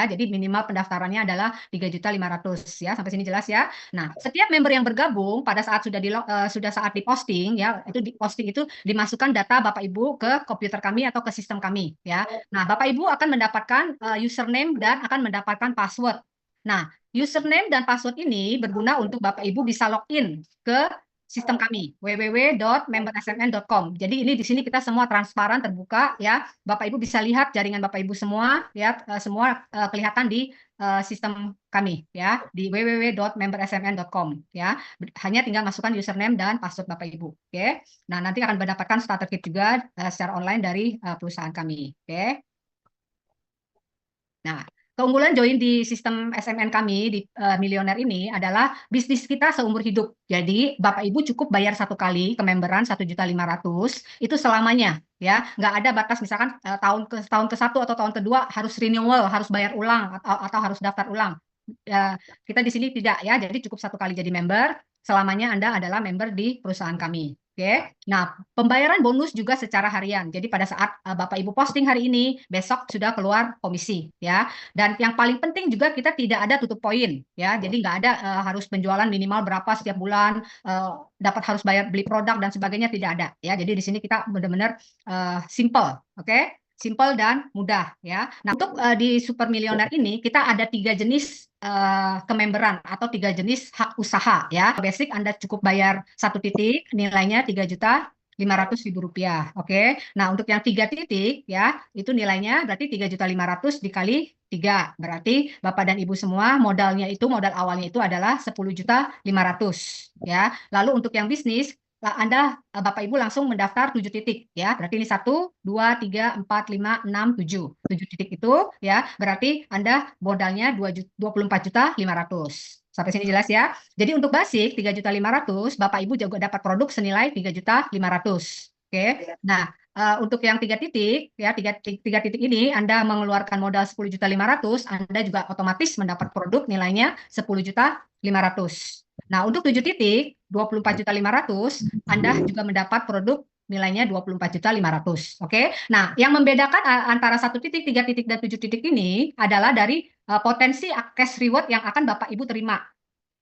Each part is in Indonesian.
Jadi minimal pendaftarannya adalah 3.500.000 ya, sampai sini jelas ya. Nah, setiap member yang bergabung pada saat sudah saat diposting ya, itu diposting itu dimasukkan data Bapak Ibu ke komputer kami atau ke sistem kami ya. Nah, Bapak Ibu akan mendapatkan username dan akan mendapatkan password. Nah, username dan password ini berguna untuk Bapak Ibu bisa login ke sistem kami www.membersmn.com. Jadi ini di sini kita semua transparan terbuka ya. Bapak Ibu bisa lihat jaringan Bapak Ibu semua ya, semua kelihatan di sistem kami ya di www.membersmn.com ya. Hanya tinggal masukkan username dan password Bapak Ibu. Oke. Nah, nanti akan mendapatkan starter kit juga secara online dari perusahaan kami. Oke. Nah, keunggulan join di sistem SMN kami di Milioner ini adalah bisnis kita seumur hidup. Jadi Bapak Ibu cukup bayar satu kali kememberan 1.500.000 itu selamanya ya. Nggak ada batas misalkan tahun ke satu atau tahun kedua harus renewal, harus bayar ulang atau harus daftar ulang. Kita di sini tidak ya. Jadi cukup satu kali jadi member, selamanya Anda adalah member di perusahaan kami. Oke. Nah, pembayaran bonus juga secara harian. Jadi pada saat Bapak Ibu posting hari ini, besok sudah keluar komisi ya. Dan yang paling penting juga kita tidak ada tutup poin ya. Jadi nggak ada harus penjualan minimal berapa setiap bulan, dapat harus bayar beli produk dan sebagainya, tidak ada ya. Jadi di sini kita benar-benar simple, oke? Simple dan mudah ya. Nah, untuk di Super Milioner ini kita ada 3 jenis kememberan atau 3 jenis hak usaha ya. Basic Anda cukup bayar 1 titik, nilainya 3.500.000 rupiah. Oke. Nah, untuk yang 3 titik ya, itu nilainya berarti 3.500.000 dikali 3. Berarti Bapak dan Ibu semua modalnya itu, modal awalnya itu adalah 10.500.000 ya. Lalu untuk yang bisnis Anda Bapak Ibu langsung mendaftar 7 titik ya. Berarti ini 1, 2, 3, 4, 5, 6, 7. 7 titik itu ya. Berarti Anda modalnya 24.500.000. Sampai sini jelas ya. Jadi untuk basic 3.500.000, Bapak Ibu juga dapat produk senilai 3.500.000. Oke. Nah, untuk yang 3 titik ya, tiga titik ini Anda mengeluarkan modal 10.500.000, Anda juga otomatis mendapat produk nilainya 10.500.000. Nah, untuk 7 titik 24.500.000, Anda juga mendapat produk nilainya 24.500.000. Oke. Nah, yang membedakan antara 1 titik, 3 titik dan 7 titik ini adalah dari potensi cash reward yang akan Bapak Ibu terima.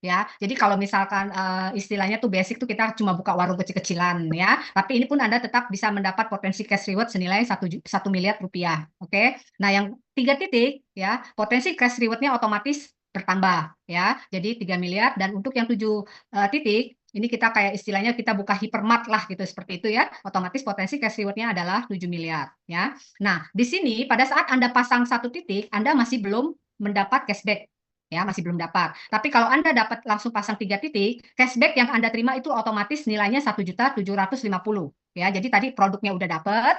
Ya, jadi kalau misalkan istilahnya tuh basic tuh kita cuma buka warung kecil-kecilan ya, tapi ini pun Anda tetap bisa mendapat potensi cash reward senilai 1 miliar rupiah. Oke. Nah, yang 3 titik ya, potensi cash rewardnya otomatis bertambah ya. Jadi 3 miliar, dan untuk yang 7 titik ini kita kayak istilahnya kita buka hypermart lah gitu, seperti itu ya. Otomatis potensi cash rewardnya adalah 7 miliar ya. Nah, di sini pada saat Anda pasang 1 titik, Anda masih belum mendapat cashback ya, masih belum dapat. Tapi kalau Anda dapat langsung pasang 3 titik, cashback yang Anda terima itu otomatis nilainya 1.750.000 ya. Jadi tadi produknya udah dapat,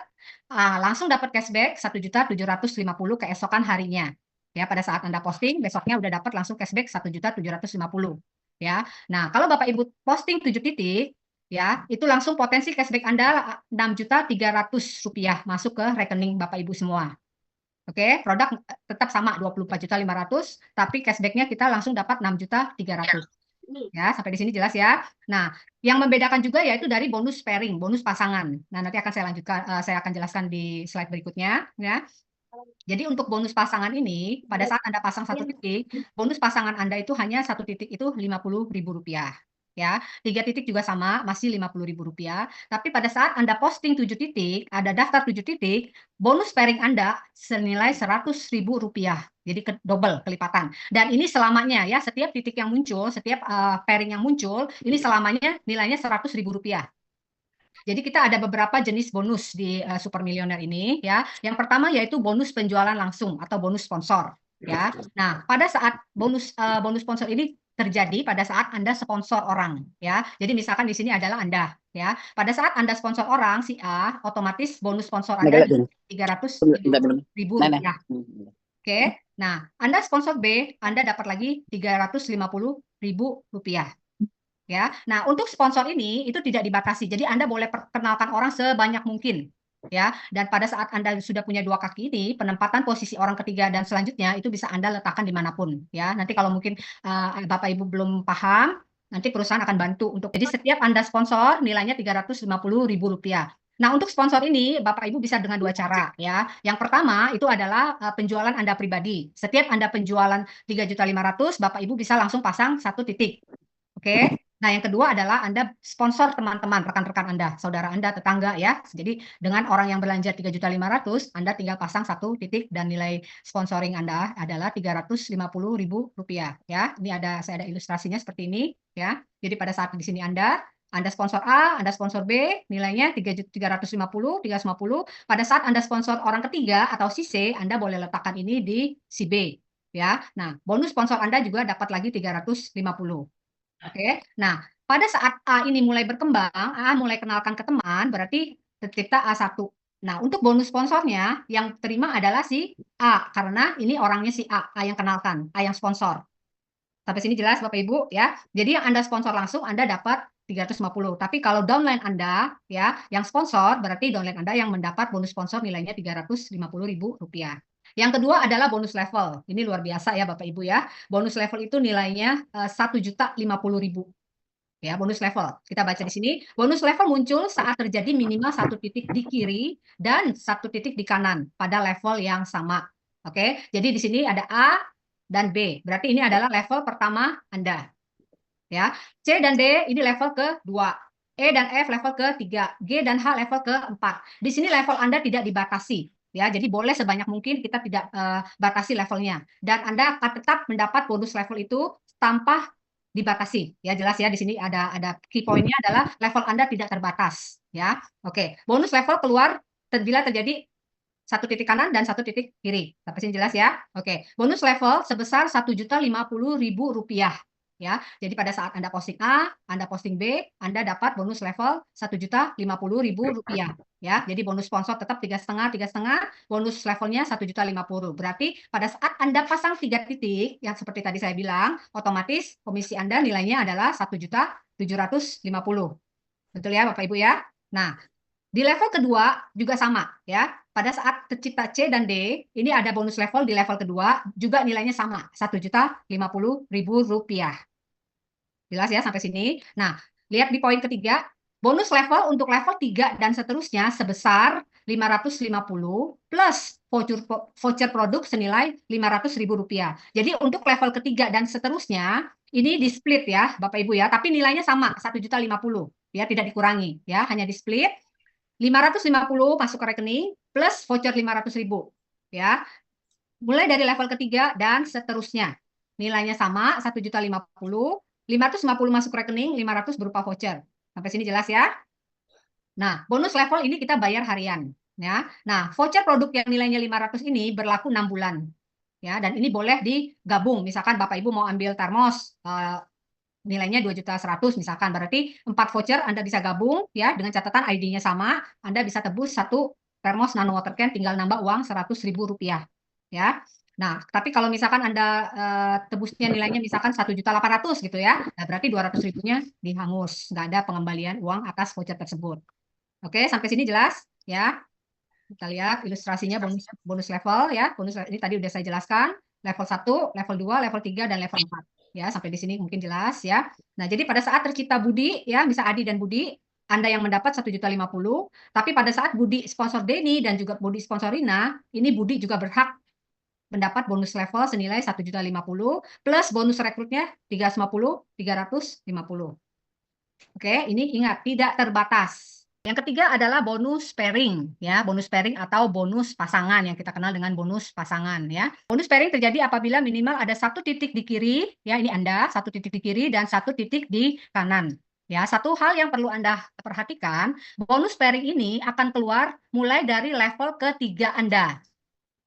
langsung dapat cashback 1.750.000 keesokan harinya. Ya, pada saat Anda posting, besoknya udah dapat langsung cashback 1.750.000 ya. Nah, kalau Bapak Ibu posting 7 titik ya, itu langsung potensi cashback Anda 6.300.000 masuk ke rekening Bapak Ibu semua. Oke, produk tetap sama 24.500.000, tapi cashbacknya kita langsung dapat 6.300.000. Ya, sampai di sini jelas ya. Nah, yang membedakan juga yaitu dari bonus pairing, bonus pasangan. Nah, nanti akan saya lanjutkan, saya akan jelaskan di slide berikutnya. Ya. Jadi untuk bonus pasangan ini, pada saat Anda pasang 1 titik, bonus pasangan Anda itu hanya 1 titik itu Rp50.000. Ya, 3 titik juga sama, masih Rp50.000. Tapi pada saat Anda posting 7 titik, ada daftar 7 titik, bonus pairing Anda senilai Rp100.000. Jadi double, kelipatan. Dan ini selamanya ya, setiap titik yang muncul, setiap pairing yang muncul, ini selamanya nilainya Rp100.000. Jadi kita ada beberapa jenis bonus di Super Millionaire ini ya. Yang pertama yaitu bonus penjualan langsung atau bonus sponsor ya. Nah, pada saat bonus sponsor ini terjadi pada saat Anda sponsor orang ya. Jadi misalkan di sini adalah Anda ya. Pada saat Anda sponsor orang si A, otomatis bonus sponsor Anda 300.000 rupiah. Oke. Nah, Anda sponsor B, Anda dapat lagi 350.000 rupiah. Ya, nah untuk sponsor ini itu tidak dibatasi, jadi Anda boleh perkenalkan orang sebanyak mungkin, ya. Dan pada saat Anda sudah punya 2 kaki ini, penempatan posisi orang ketiga dan selanjutnya itu bisa Anda letakkan dimanapun, ya. Nanti kalau mungkin Bapak Ibu belum paham, nanti perusahaan akan bantu untuk. Jadi setiap Anda sponsor nilainya Rp350.000. Nah, untuk sponsor ini Bapak Ibu bisa dengan dua cara ya. Yang pertama itu adalah penjualan Anda pribadi. Setiap Anda penjualan 3.500.000, Bapak Ibu bisa langsung pasang satu titik. Oke. Nah, yang kedua adalah Anda sponsor teman-teman, rekan-rekan Anda, saudara Anda, tetangga ya. Jadi dengan orang yang belanja 3.500.000, Anda tinggal pasang satu titik dan nilai sponsoring Anda adalah Rp350.000 ya. Ini saya ada ilustrasinya seperti ini ya. Jadi pada saat di sini Anda sponsor A, Anda sponsor B, nilainya 3.350, 350. Pada saat Anda sponsor orang ketiga atau si C, Anda boleh letakkan ini di si B ya. Nah, bonus sponsor Anda juga dapat lagi 350. Oke. Nah, pada saat A ini mulai berkembang, A mulai kenalkan ke teman, berarti tercipta A1. Nah, untuk bonus sponsornya yang terima adalah si A, karena ini orangnya si A yang kenalkan, A yang sponsor. Sampai sini jelas Bapak Ibu ya. Jadi yang Anda sponsor langsung Anda dapat 350. Tapi kalau downline Anda ya, yang sponsor berarti downline Anda yang mendapat bonus sponsor nilainya Rp350.000. Yang kedua adalah bonus level. Ini luar biasa ya Bapak Ibu ya. Bonus level itu nilainya 1.050.000. Ya, bonus level. Kita baca di sini. Bonus level muncul saat terjadi minimal satu titik di kiri dan satu titik di kanan pada level yang sama. Oke, jadi di sini ada A dan B. Berarti ini adalah level pertama Anda. Ya, C dan D ini level kedua. E dan F level ketiga, G dan H level keempat. Di sini level Anda tidak dibatasi. Ya, jadi boleh sebanyak mungkin kita tidak batasi levelnya. Dan Anda akan tetap mendapat bonus level itu tanpa dibatasi. Ya, jelas ya di sini ada key point-nya adalah level Anda tidak terbatas. Ya, oke. Bonus level keluar bila terjadi satu titik kanan dan satu titik kiri. Sampai sini jelas ya? Oke. Bonus level sebesar Rp1.050.000 ya. Jadi pada saat Anda posting A, Anda posting B, Anda dapat bonus level Rp1.050.000 ya. Jadi bonus sponsor tetap 3,5, bonus levelnya Rp1.050.000. Berarti pada saat Anda pasang 3 titik yang seperti tadi saya bilang, otomatis komisi Anda nilainya adalah Rp1.750.000. Betul ya Bapak Ibu ya? Nah, di level kedua juga sama ya. Pada saat tercipta C dan D, ini ada bonus level di level kedua, juga nilainya sama, Rp1.050.000. Jelas ya sampai sini? Nah, lihat di poin ketiga, bonus level untuk level 3 dan seterusnya sebesar 550 plus voucher produk senilai Rp500.000. Jadi untuk level ketiga dan seterusnya, ini di split ya Bapak Ibu ya, tapi nilainya sama, Rp1.050.000 ya, tidak dikurangi ya, hanya di split. 550 masuk ke rekening plus voucher 500.000 ya. Mulai dari level ketiga dan seterusnya. Nilainya sama 1.050.000, 550 masuk ke rekening, 500 berupa voucher. Sampai sini jelas ya? Nah, bonus level ini kita bayar harian ya. Nah, voucher produk yang nilainya 500 ini berlaku 6 bulan. Ya, dan ini boleh digabung. Misalkan Bapak Ibu mau ambil termos nilainya 2.100.000 misalkan, berarti 4 voucher Anda bisa gabung ya dengan catatan ID-nya sama, Anda bisa tebus satu termos nano water can, tinggal nambah uang Rp100.000 ya. Nah, tapi kalau misalkan Anda tebusnya nilainya misalkan 1.800.000 gitu ya, nah berarti 200.000-nya dihangus, nggak ada pengembalian uang atas voucher tersebut. Oke, sampai sini jelas ya. Kita lihat ilustrasinya bonus level ya. Bonus ini tadi udah saya jelaskan, level 1, level 2, level 3 dan level 4. Ya, sampai di sini mungkin jelas ya. Nah, jadi pada saat tercipta Budi ya, bisa Adi dan Budi, Anda yang mendapat 1.050.000, tapi pada saat Budi sponsor Denny dan juga Budi sponsor Rina, ini Budi juga berhak mendapat bonus level senilai 1.050.000 plus bonus rekrutnya 350, 350. Oke, ini ingat tidak terbatas. Yang ketiga adalah bonus pairing ya, bonus pairing atau bonus pasangan yang kita kenal dengan bonus pasangan ya. Bonus pairing terjadi apabila minimal ada satu titik di kiri ya, ini Anda, satu titik di kiri dan satu titik di kanan. Ya, satu hal yang perlu Anda perhatikan, bonus pairing ini akan keluar mulai dari level ketiga Anda.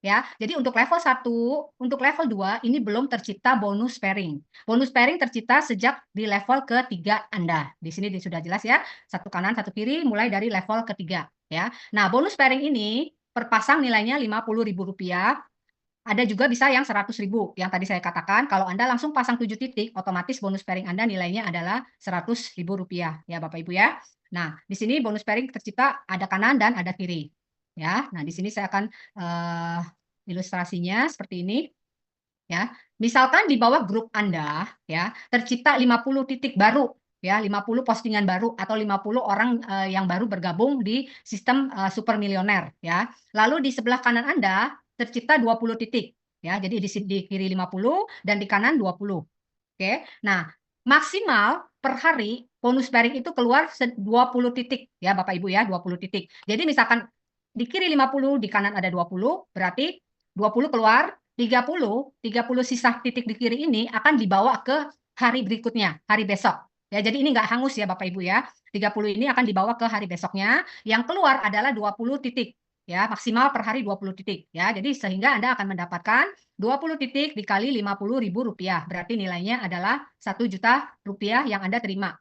Ya, jadi untuk level 1, untuk level 2 ini belum tercipta bonus pairing. Bonus pairing tercipta sejak di level ketiga Anda. Di sini sudah jelas ya, satu kanan, satu kiri mulai dari level ketiga ya. Nah, bonus pairing ini per pasang nilainya Rp50.000. Ada juga bisa yang 100.000. Yang tadi saya katakan, kalau Anda langsung pasang 7 titik, otomatis bonus pairing Anda nilainya adalah Rp100.000 ya, Bapak Ibu ya. Nah, di sini bonus pairing tercipta ada kanan dan ada kiri. Ya, nah di sini saya akan ilustrasinya seperti ini. Ya, misalkan di bawah grup Anda ya tercipta 50 titik baru ya 50 postingan baru atau 50 orang yang baru bergabung di sistem super milioner ya. Lalu di sebelah kanan Anda tercipta 20 titik ya. Jadi di kiri 50 dan di kanan 20. Oke. Nah, maksimal per hari bonus pairing itu keluar 20 titik ya Bapak Ibu ya, 20 titik. Jadi misalkan di kiri 50, di kanan ada 20, berarti 20 keluar, 30 sisa titik di kiri ini akan dibawa ke hari berikutnya, hari besok. Ya, jadi ini nggak hangus ya Bapak Ibu ya. 30 ini akan dibawa ke hari besoknya. Yang keluar adalah 20 titik. Ya, maksimal per hari 20 titik. Ya, jadi sehingga Anda akan mendapatkan 20 titik dikali Rp50.000. Berarti nilainya adalah Rp1.000.000 yang Anda terima.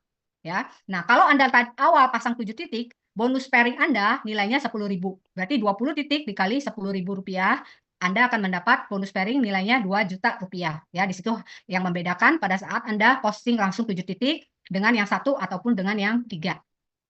Ya. Nah, kalau Anda awal pasang 7 titik, bonus pairing Anda nilainya 10.000. Berarti 20 titik dikali Rp10.000. Anda akan mendapat bonus pairing nilainya Rp2.000.000. Ya, di situ yang membedakan pada saat Anda posting langsung 7 titik dengan yang satu ataupun dengan yang 3.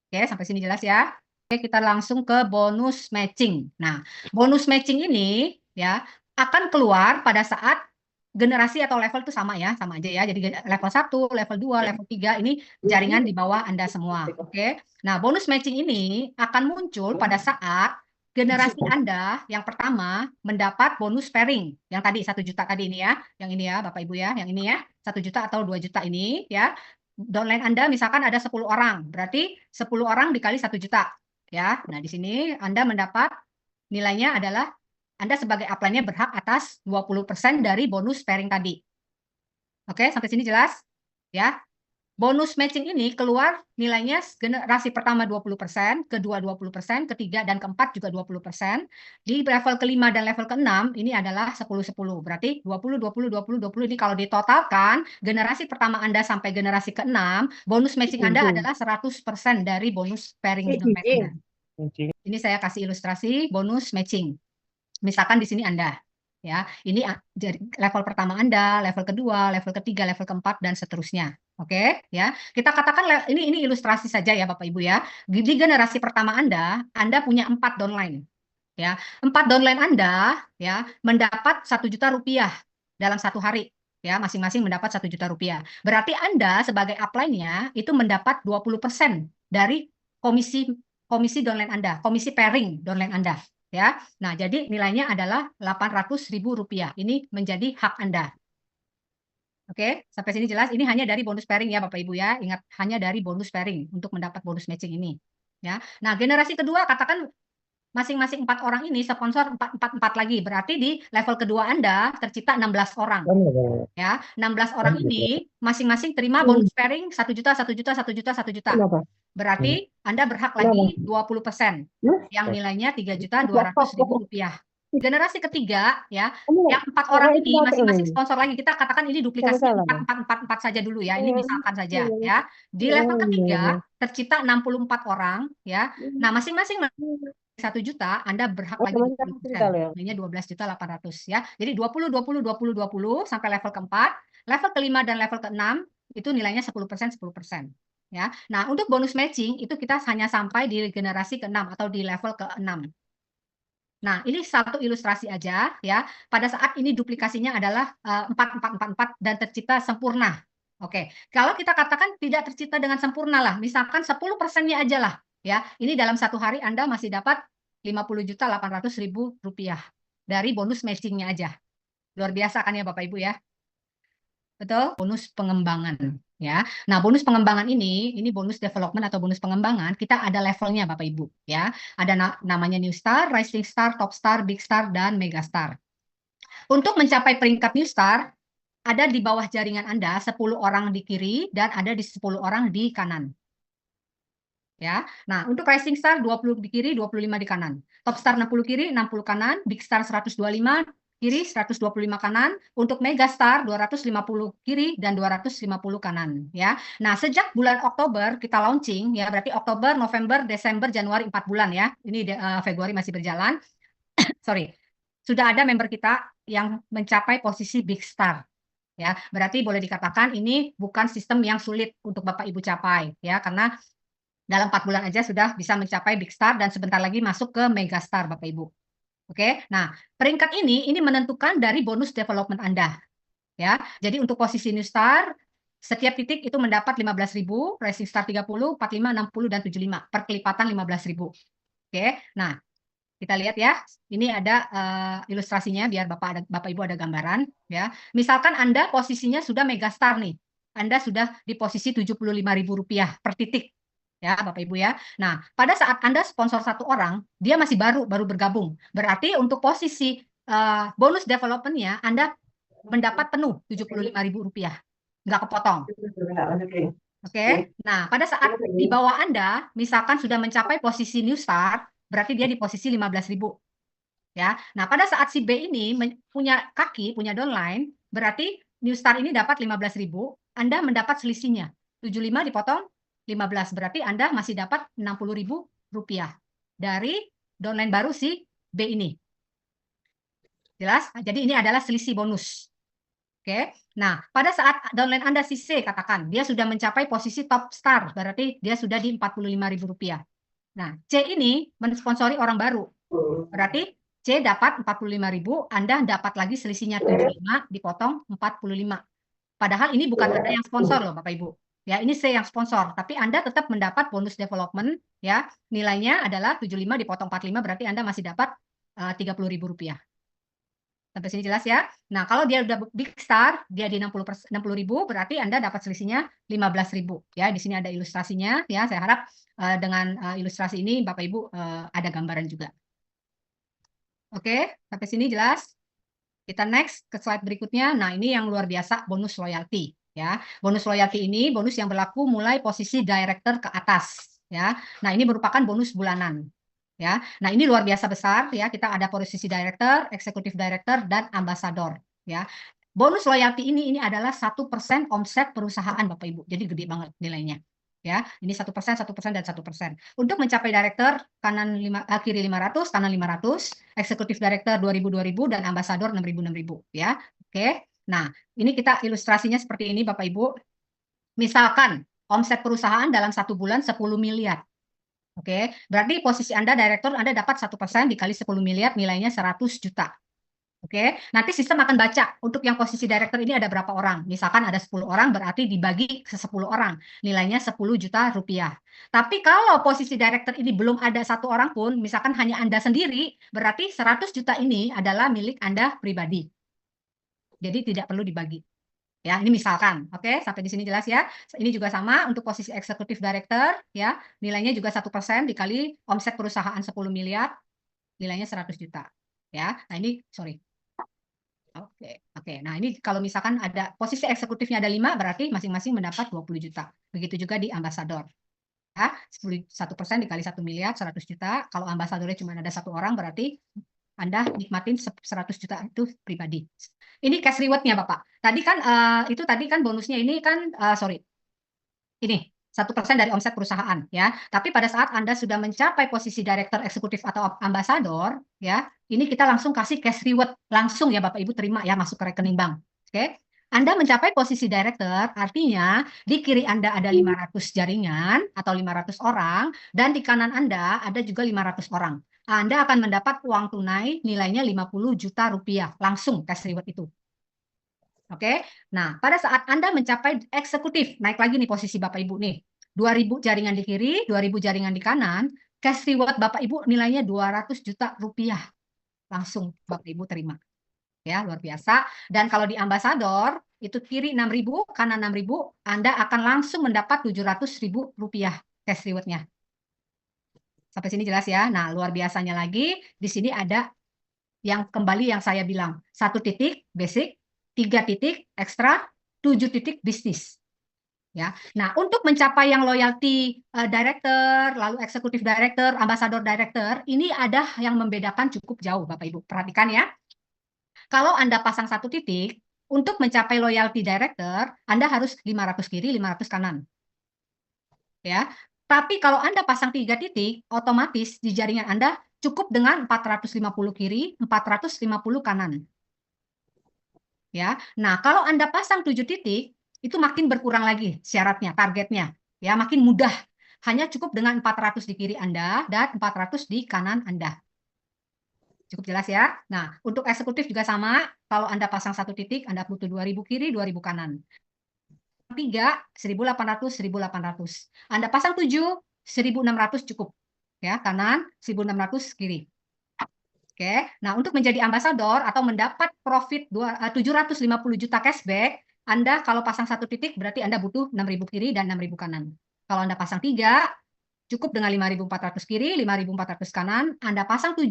Oke, sampai sini jelas ya. Oke, kita langsung ke bonus matching. Nah, bonus matching ini ya akan keluar pada saat generasi atau level itu sama ya, sama aja ya. Jadi level 1, level 2, level 3 ini jaringan di bawah Anda semua. Oke. Nah, bonus matching ini akan muncul pada saat generasi Anda yang pertama mendapat bonus pairing. Yang tadi 1 juta tadi ini ya. Yang ini ya, Bapak Ibu ya, yang ini ya. 1 juta atau 2 juta ini ya. Downline Anda misalkan ada 10 orang, berarti 10 orang dikali 1 juta. Ya, nah di sini Anda mendapat nilainya adalah Anda sebagai upline-nya berhak atas 20% dari bonus pairing tadi. Oke, sampai sini jelas? Ya. Bonus matching ini keluar nilainya generasi pertama 20%, kedua 20%, ketiga dan keempat juga 20%. Di level kelima dan level keenam ini adalah 10-10. Berarti 20, 20, 20, 20 ini kalau ditotalkan, generasi pertama Anda sampai generasi keenam, bonus matching Anda adalah 100% dari bonus pairing downline Anda. Ini saya kasih ilustrasi bonus matching. Misalkan di sini Anda. Ya, ini level pertama Anda, level kedua, level ketiga, level keempat dan seterusnya. Oke, ya. Kita katakan ini ilustrasi saja ya Bapak Ibu ya. Di generasi pertama Anda punya 4 downline. Ya, 4 downline Anda ya mendapat Rp1.000.000 dalam 1 hari. Ya, masing-masing mendapat Rp1.000.000. Berarti Anda sebagai upline-nya itu mendapat 20% dari komisi downline Anda, komisi pairing downline Anda. Ya, nah jadi nilainya adalah Rp800.000. Ini menjadi hak Anda. Oke, sampai sini jelas. Ini hanya dari bonus pairing ya Bapak Ibu ya. Ingat, hanya dari bonus pairing untuk mendapat bonus matching ini. Ya, nah generasi kedua katakan masing-masing 4 orang ini sponsor 4 lagi. Berarti di level kedua Anda tercipta 16 orang. Ya, 16 orang ini masing-masing terima bonus pairing 1 juta, 1 juta, 1 juta, 1 juta. Berarti Anda berhak lagi 20% yang nilainya Rp3.200.000. Generasi ketiga ya, yang 4 orang ini masing-masing sponsor lagi. Kita katakan ini duplikasi 4 saja dulu ya. Ini misalkan saja ya. Di level ketiga tercipta 64 orang ya. Nah, masing-masing 1 juta, Anda berhak lagi 20%. Nilainya 12.800.000 ya. Jadi 20, 20, 20, 20 sampai level keempat. Level kelima dan level keenam itu nilainya 10%, 10%. Ya. Nah, untuk bonus matching itu kita hanya sampai di generasi ke-6 atau di level ke-6. Nah, ini satu ilustrasi aja ya. Pada saat ini duplikasinya adalah 4, 4, 4, 4 dan tercipta sempurna. Oke. Kalau kita katakan tidak tercipta dengan sempurna lah, misalkan 10%-nya aja lah ya. Ini dalam 1 hari Anda masih dapat Rp50.800.000 dari bonus matching-nya aja. Luar biasa kan ya Bapak Ibu ya? Betul? Bonus pengembangan ya. Nah, bonus pengembangan ini bonus development atau bonus pengembangan, kita ada levelnya Bapak Ibu ya. Ada namanya New Star, Rising Star, Top Star, Big Star dan Mega Star. Untuk mencapai peringkat New Star, ada di bawah jaringan Anda 10 orang di kiri dan ada di 10 orang di kanan. Ya. Nah, untuk Rising Star 20 di kiri, 25 di kanan. Top Star 60 kiri, 60 kanan, Big Star 125 kiri, 125 kanan, untuk Mega Star 250 kiri dan 250 kanan ya. Nah, sejak bulan Oktober kita launching ya, berarti Oktober, November, Desember, Januari 4 bulan ya. Ini Februari masih berjalan. Sorry. Sudah ada member kita yang mencapai posisi Big Star. Ya, berarti boleh dikatakan ini bukan sistem yang sulit untuk Bapak Ibu capai ya, karena dalam 4 bulan aja sudah bisa mencapai Big Star dan sebentar lagi masuk ke Mega Star Bapak Ibu. Oke, nah peringkat ini menentukan dari bonus development Anda. Ya, jadi untuk posisi New Star Setiap titik itu mendapat 15.000, Rising Star 30, 45, 60, dan 75. Perkelipatan 15.000. Oke, nah kita lihat ya. Ini ada ilustrasinya biar Bapak Ibu ada gambaran ya. Misalkan Anda posisinya sudah megastar nih. Anda sudah di posisi Rp75.000 per titik. Ya, Bapak Ibu ya. Nah, pada saat Anda sponsor satu orang, dia masih baru bergabung. Berarti untuk posisi bonus development-nya Anda mendapat penuh Rp75.000. Nggak kepotong. Oke. Nah, pada saat di bawah Anda, misalkan sudah mencapai posisi new start, berarti dia di posisi 15.000. Ya. Nah, pada saat si B ini punya kaki, punya downline, berarti new start ini dapat 15.000, Anda mendapat selisihnya. 75 dipotong 15, berarti Anda masih dapat Rp60.000 dari downline baru si B ini. Jelas? Jadi ini adalah selisih bonus. Oke. Nah, pada saat downline Anda si C, katakan, dia sudah mencapai posisi top star, berarti dia sudah di Rp45.000. Nah, C ini mensponsori orang baru. Berarti C dapat 45.000, Anda dapat lagi selisihnya 75 dipotong 45. Padahal ini bukan Anda yang sponsor loh, Bapak Ibu. Ya, ini C yang sponsor, tapi Anda tetap mendapat bonus development ya. Nilainya adalah 75 dipotong 45, berarti Anda masih dapat Rp30.000. Sampai sini jelas ya. Nah, kalau dia udah big star, dia di 60.000, berarti Anda dapat selisihnya 15.000 ya. Di sini ada ilustrasinya ya. Saya harap dengan ilustrasi ini Bapak Ibu ada gambaran juga. Oke, sampai sini jelas. Kita next ke slide berikutnya. Nah, ini yang luar biasa, bonus loyalty ya. Bonus loyalty ini bonus yang berlaku mulai posisi director ke atas ya. Nah, ini merupakan bonus bulanan. Ya, nah ini luar biasa besar ya. Kita ada posisi director, executive director, dan ambassador ya. Bonus loyalty ini adalah 1% omset perusahaan Bapak Ibu. Jadi gede banget nilainya. Ya, ini 1%, 1%, dan 1%. Untuk mencapai director kiri 500, kanan 500, executive director 2.000, dan ambassador 6.000, 6.000 ya. Oke. Nah, ini kita ilustrasinya seperti ini Bapak Ibu. Misalkan omset perusahaan dalam 1 bulan 10 miliar. Oke, berarti posisi Anda direktur, Anda dapat 1% dikali 10 miliar, nilainya 100 juta. Oke, nanti sistem akan baca untuk yang posisi direktur ini ada berapa orang. Misalkan ada 10 orang, berarti dibagi ke 10 orang, nilainya 10 juta rupiah. Tapi kalau posisi direktur ini belum ada satu orang pun, misalkan hanya Anda sendiri, berarti 100 juta ini adalah milik Anda pribadi. Jadi tidak perlu dibagi. Ya, ini misalkan, oke, sampai di sini jelas ya. Ini juga sama untuk posisi eksekutif director, ya, nilainya juga 1% dikali omset perusahaan 10 miliar, nilainya 100 juta. Ya, nah ini, sorry. Oke. Nah ini kalau misalkan ada posisi eksekutifnya ada 5, berarti masing-masing mendapat 20 juta. Begitu juga di ambasador. Ya, 1% dikali 1 miliar, 100 juta. Kalau ambasadornya cuma ada satu orang, berarti Anda nikmatin 100 juta itu pribadi. Ini cash reward-nya Bapak. Tadi kan itu tadi kan bonusnya ini kan sorry. Ini 1% dari omset perusahaan ya. Tapi pada saat Anda sudah mencapai posisi direktur eksekutif atau ambasador ya, ini kita langsung kasih cash reward langsung ya Bapak Ibu terima ya masuk ke rekening bank. Oke. Anda mencapai posisi direktur, artinya di kiri Anda ada 500 jaringan atau 500 orang dan di kanan Anda ada juga 500 orang. Anda akan mendapat uang tunai nilainya 50 juta rupiah langsung cash reward itu. Oke. Nah, pada saat Anda mencapai eksekutif, naik lagi nih posisi Bapak Ibu nih. 2.000 jaringan di kiri, 2.000 jaringan di kanan, cash reward Bapak Ibu nilainya 200 juta rupiah. Langsung Bapak Ibu terima. Ya, luar biasa. Dan kalau di ambasador, itu kiri 6.000, kanan 6.000, Anda akan langsung mendapat 700.000 rupiah cash reward-nya. Sampai sini jelas ya. Nah, luar biasanya lagi, di sini ada yang kembali yang saya bilang, 1 titik basic, 3 titik ekstra, 7 titik bisnis. Ya. Nah, untuk mencapai yang loyalty director, lalu eksekutif director, ambassador director, ini ada yang membedakan cukup jauh, Bapak Ibu. Perhatikan ya. Kalau Anda pasang 1 titik, untuk mencapai loyalty director, Anda harus 500 kiri, 500 kanan. Ya. Tapi kalau Anda pasang 3 titik, otomatis di jaringan Anda cukup dengan 450 kiri, 450 kanan. Ya. Nah, kalau Anda pasang 7 titik, itu makin berkurang lagi syaratnya, targetnya. Ya, makin mudah. Hanya cukup dengan 400 di kiri Anda dan 400 di kanan Anda. Cukup jelas ya. Nah, untuk eksekutif juga sama. Kalau Anda pasang 1 titik, Anda butuh 2.000 kiri, 2.000 kanan. 3, 1.800, 1.800. Anda pasang 7, 1.600 cukup. Ya, kanan, 1.600 kiri. Oke. Nah, untuk menjadi ambasador atau mendapat profit 750 juta cashback, Anda kalau pasang satu titik berarti Anda butuh 6.000 kiri dan 6.000 kanan. Kalau Anda pasang 3, cukup dengan 5.400 kiri, 5.400 kanan. Anda pasang 7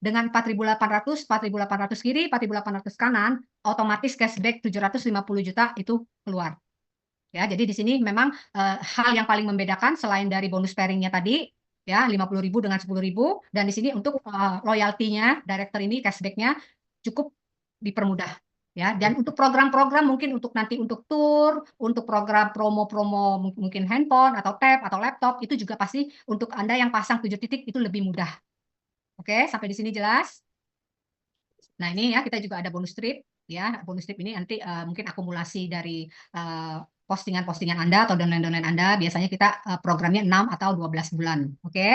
dengan 4.800, 4.800 kiri, 4.800 kanan, otomatis cashback 750 juta itu keluar. Ya, jadi di sini memang hal yang paling membedakan selain dari bonus pairingnya tadi, ya 50.000 dengan 10.000, dan di sini untuk loyaltinya, director ini cashbacknya cukup dipermudah. Ya, dan untuk program-program mungkin untuk nanti untuk tour, untuk program promo-promo mungkin handphone atau tab atau laptop itu juga pasti untuk Anda yang pasang 7 titik itu lebih mudah. Oke, sampai di sini jelas? Nah, ini ya kita juga ada bonus trip ya. Bonus trip ini nanti mungkin akumulasi dari postingan-postingan Anda atau domain-domain Anda. Biasanya kita programnya 6 atau 12 bulan. Oke.